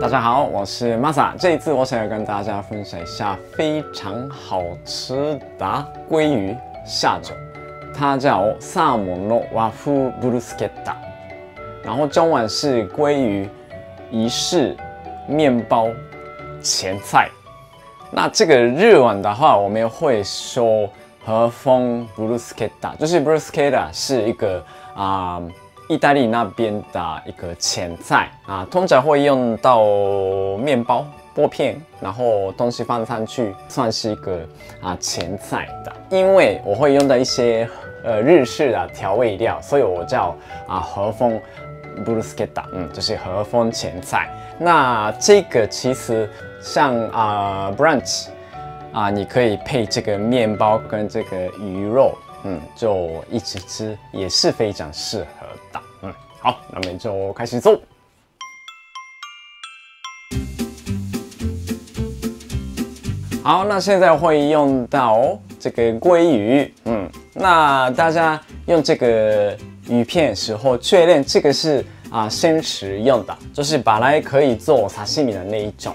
大家好，我是 Masa。这一次我想要跟大家分享一下非常好吃的鲑鱼下酒，它叫サーモンの和風ブルスケッタ，然后中文是鲑鱼意式面包前菜。那这个日文的话，我们会说和风ブルスケッタ，就是ブルスケッタ是一个意大利那边的一个前菜通常会用到面包剥片，然后东西放上去，算是一个前菜的。因为我会用到一些日式的调味料，所以我叫和风ブルスケッタ，就是和风前菜。那这个其实像brunch你可以配这个面包跟这个鱼肉。就一起吃也是非常适合的。好，那我们就开始做。好，那现在会用到这个鲑鱼。那大家用这个鱼片时候，确认这个是生食用的，就是本来可以做沙西米的那一种。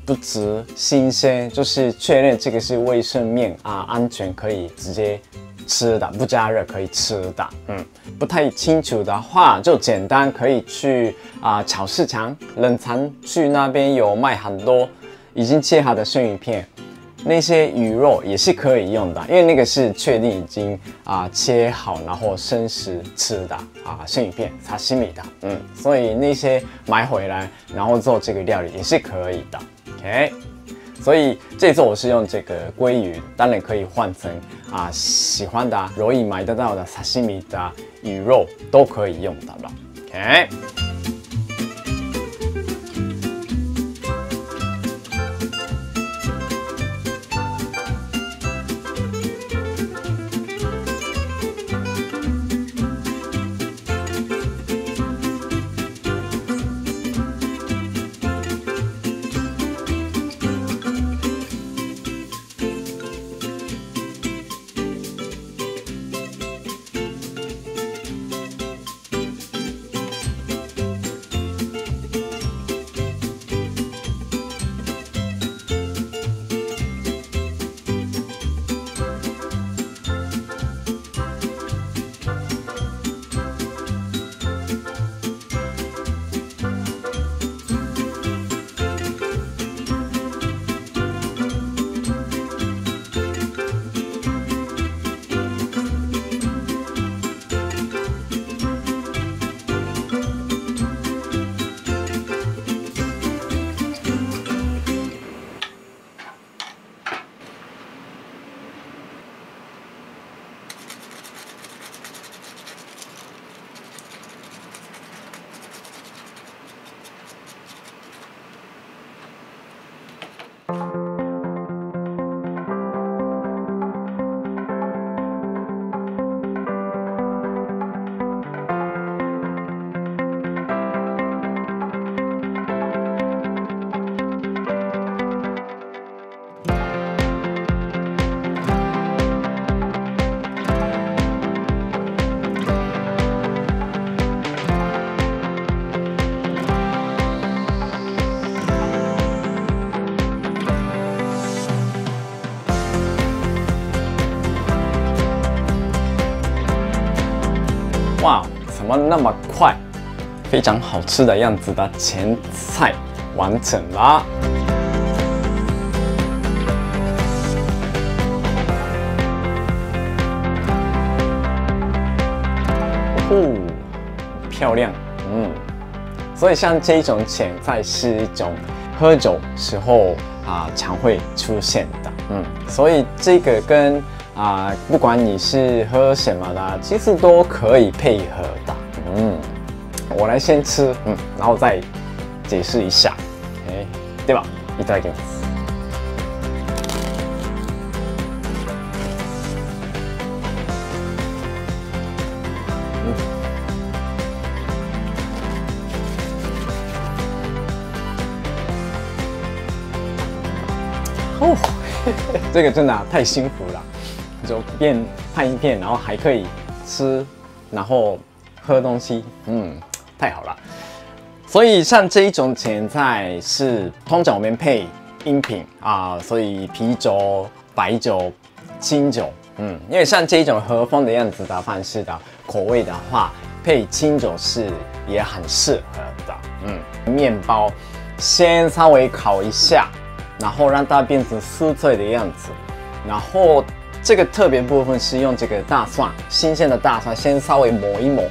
不止新鲜，就是确认这个是卫生面安全可以直接吃的，不加热可以吃的。不太清楚的话，就简单可以去超市场、冷藏区那边有卖很多已经切好的生鱼片，那些鱼肉也是可以用的，因为那个是确定已经切好然后生食吃的生鱼片沙西米的。所以那些买回来然后做这个料理也是可以的。OK， 所以这次我是用这个鲑鱼，当然可以换成喜欢的容易买得到的沙西米的鱼肉都可以用到了。OK。哇，怎么那么快？非常好吃的样子的前菜完成了。漂亮。所以像这种前菜是一种喝酒时候常会出现的。所以这个跟不管你是喝什么的，其实都可以配合的。我来先吃，然后再解释一下。对吧？いただきます。这个真的太幸福了，就边看一片，然后还可以吃，然后喝东西，太好了。所以像这一种前菜是通常我们配饮品啊，所以啤酒、白酒、清酒，因为像这一种和风的样子的范式的口味的话，配清酒是也很适合的。面包先稍微烤一下，然后让它变成酥脆的样子，然后这个特别部分是用这个大蒜，新鲜的大蒜先稍微抹一抹。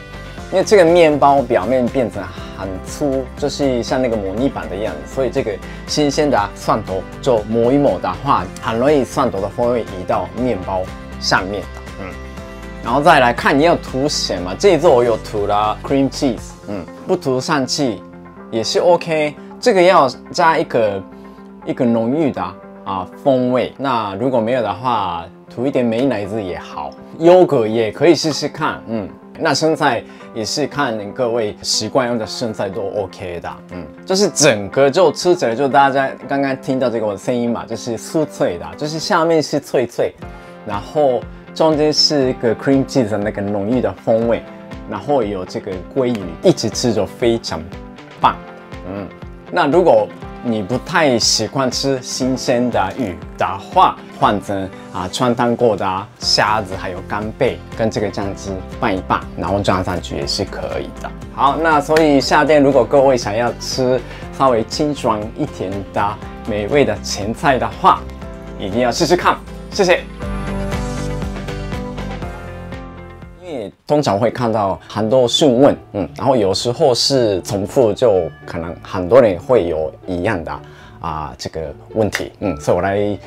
因为这个面包表面变成很粗，就是像那个模拟版的样子，所以这个新鲜的蒜头就抹一抹的话，很容易蒜头的风味移到面包上面的。然后再来看你要涂什么，这一次我有涂了 cream cheese，不涂上去也是 OK。这个要加一个浓郁的风味，那如果没有的话，涂一点美乃滋也好，优格也可以试试看。那生菜也是看各位习惯用的生菜都 OK 的，就是整个就吃起来就大家刚刚听到这个声音嘛，就是酥脆的，就是下面是脆脆，然后中间是一个 cream cheese 的那个浓郁的风味，然后有这个鲑鱼，一起吃就非常棒。那如果你不太习惯吃新鲜的鱼的话，换成穿烫过的虾子，还有干贝跟这个酱汁拌一拌，然后装上去也是可以的。好，那所以夏天如果各位想要吃稍微清爽一点的美味的前菜的话，一定要试试看。谢谢。通常会看到很多询问，然后有时候是重复，就可能很多人会有一样的这个问题，所以我来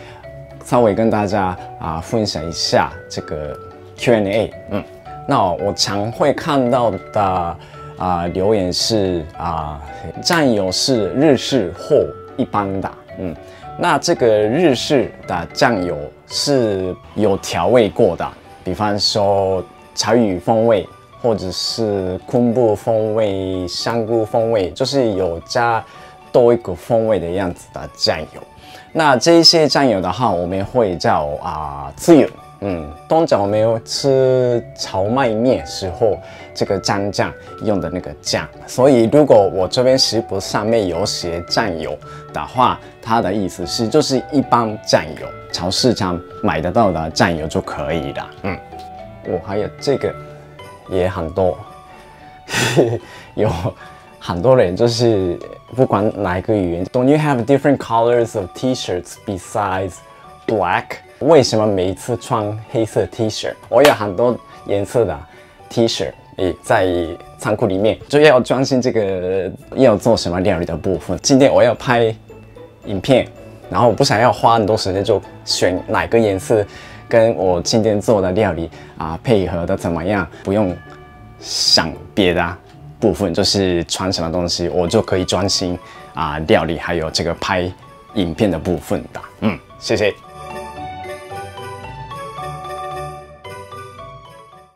稍微跟大家分享一下这个 Q&A，那我常会看到的留言是酱油是日式或一般的，那这个日式的酱油是有调味过的，比方说潮语风味，或者是昆布风味、香菇风味，就是有加多一个风味的样子的酱油。那这一些酱油的话，我们会叫自油。通常我们有吃荞麦面时候，这个蘸酱用的那个酱。所以如果我这边食谱上面有写酱油的话，它的意思是就是一般酱油，超市上买得到的酱油就可以了。还有这个也很多，有很多人就是不管哪一个语言 ，Don't you have different colors of T-shirts besides black？ 为什么每一次穿黑色 T-shirt？ 我有很多颜色的 T-shirt， 在仓库里面，就要专心这个要做什么料理的部分。今天我要拍影片，然后我不想要花很多时间，就选哪个颜色。跟我今天做的料理配合的怎么样？不用想别的部分，就是穿什么东西，我就可以专心料理，还有这个拍影片的部分的。谢谢。